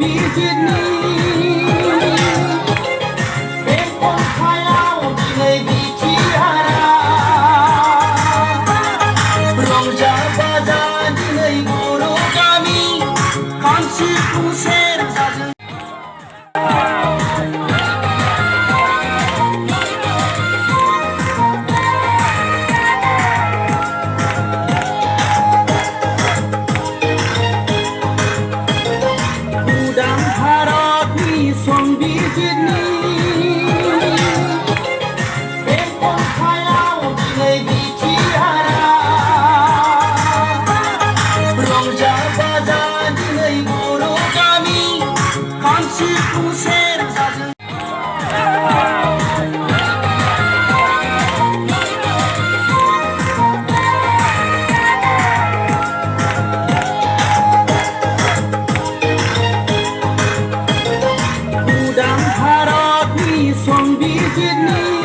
संबिजितनि बे खन्थाइयाव दिनै बिटिआरआ रंजा बाजा दिनै बर' गामि खाम सिफुं सेरजाजों उदां भारतनि संबिजितनि बे खन्थाइयाव दिनै बिटिआरआ रंजा बाजा दिनै बर' गामि खाम सिफुं सेरजाजों उदां भारतनि संबिजितनि